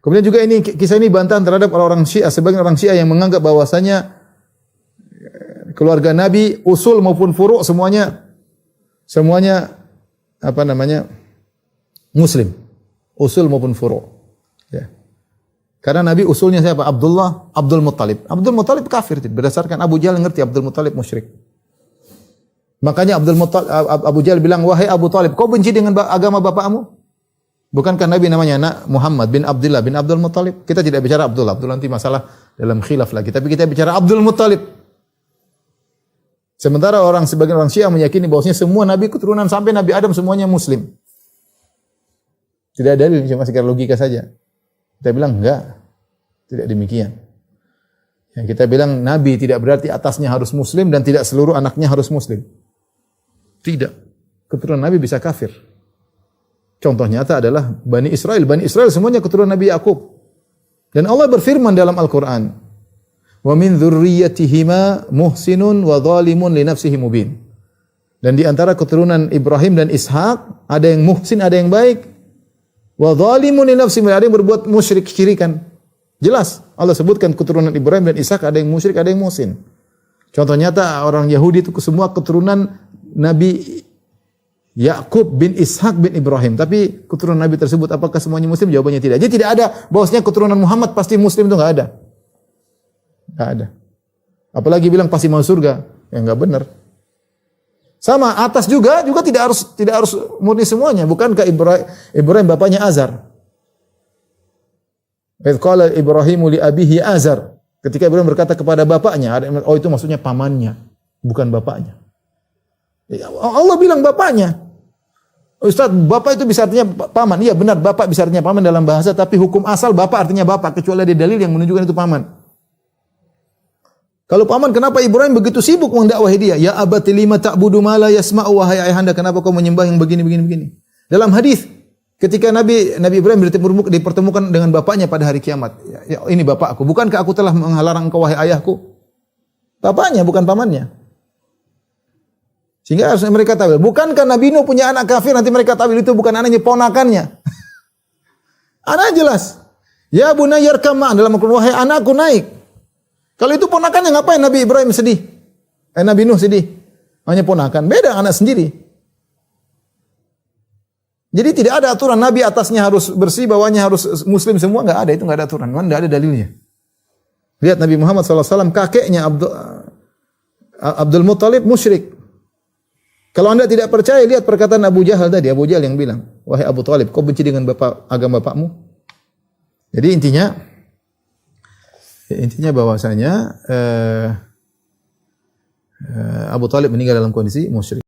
Kemudian juga ini kisah ini bantahan terhadap orang-orang Syiah, sebagian orang Syiah yang menganggap bahwasanya keluarga Nabi usul maupun furu' semuanya apa namanya? Muslim. Usul maupun furu'. Ya. Karena Nabi usulnya siapa? Abdul Muttalib. Abdul Muttalib kafir berdasarkan Abu Jahal ngerti Abdul Muttalib musyrik. Makanya Abu Jahal bilang, "Wahai Abu Talib, kau benci dengan agama bapakmu? Bukankah Nabi namanya Muhammad bin Abdullah bin Abdul Muttalib?" Kita tidak bicara Abdullah nanti masalah dalam khilaf lagi, tapi kita bicara Abdul Muttalib. Sementara sebagian orang Syiah meyakini bahwasanya semua nabi keturunan sampai Nabi Adam semuanya muslim. Tidak ada dalil, cuma sekedar logika saja. Kita bilang enggak. Tidak demikian. Yang kita bilang nabi tidak berarti atasnya harus muslim dan tidak seluruh anaknya harus muslim. Tidak. Keturunan nabi bisa kafir. Contoh nyata adalah Bani Israel. Bani Israel semuanya keturunan Nabi Yakub. Dan Allah berfirman dalam Al-Quran, "Wa min dzurriyyatihima muhsinun wa dzalimun li nafsihi mubin." Dan di antara keturunan Ibrahim dan Ishak ada yang muhsin, ada yang baik. Wa dzalimun li nafsihi, ada yang berbuat musyrik syirikan. Jelas Allah sebutkan keturunan Ibrahim dan Ishak ada yang musyrik, ada yang muhsin. Contoh nyata orang Yahudi itu semua keturunan Nabi Yakub bin Ishak bin Ibrahim. Tapi keturunan Nabi tersebut apakah semuanya muslim? Jawabannya tidak. Jadi tidak ada bahwasanya keturunan Muhammad pasti muslim, itu enggak ada. Enggak ada. Apalagi bilang pasti masuk surga. Ya enggak benar. Sama atas juga tidak harus murni semuanya. Bukankah Ibrahim bapaknya Azar? Idz qala Ibrahimu li abihi Azar. Ketika Ibrahim berkata kepada bapaknya, itu maksudnya pamannya, bukan bapaknya. Allah bilang bapaknya. Ustaz, bapak itu bisa artinya paman. Iya benar, bapak bisa artinya paman dalam bahasa, tapi hukum asal bapak artinya bapak, kecuali ada dalil yang menunjukkan itu paman. Kalau paman, kenapa Ibrahim begitu sibuk mendakwahi dia? Ya abati lima ta'budu ma la yasma'u, wahai ayahanda, kenapa kau menyembah yang begini. Dalam hadis, ketika Nabi Ibrahim dipertemukan dengan bapaknya pada hari kiamat. Ya, ini bapakku. Bukankah aku telah menghalarang engkau wahai ayahku? Bapaknya, bukan pamannya. Sehingga harus mereka tahu. Bukankah Nabi Nuh punya anak kafir? Nanti mereka tahu itu bukan anaknya, ponakannya. Anak jelas. Ya bunayya irkam ma'ana, dalam Al-Quran, wahai anakku naik. Kalau itu ponakannya ngapain Nabi Ibrahim sedih? Nabi Nuh sedih. Hanya ponakan. Beda anak sendiri. Jadi tidak ada aturan Nabi atasnya harus bersih, bawahnya harus muslim semua. Enggak ada, itu enggak ada aturan. Memang enggak ada dalilnya. Lihat Nabi Muhammad SAW, kakeknya Abdul Muttalib musyrik. Kalau anda tidak percaya, lihat perkataan Abu Jahal tadi. Abu Jahal yang bilang, wahai Abu Talib, kau benci dengan agama bapakmu? Jadi intinya bahwasanya Abu Talib meninggal dalam kondisi musyrik.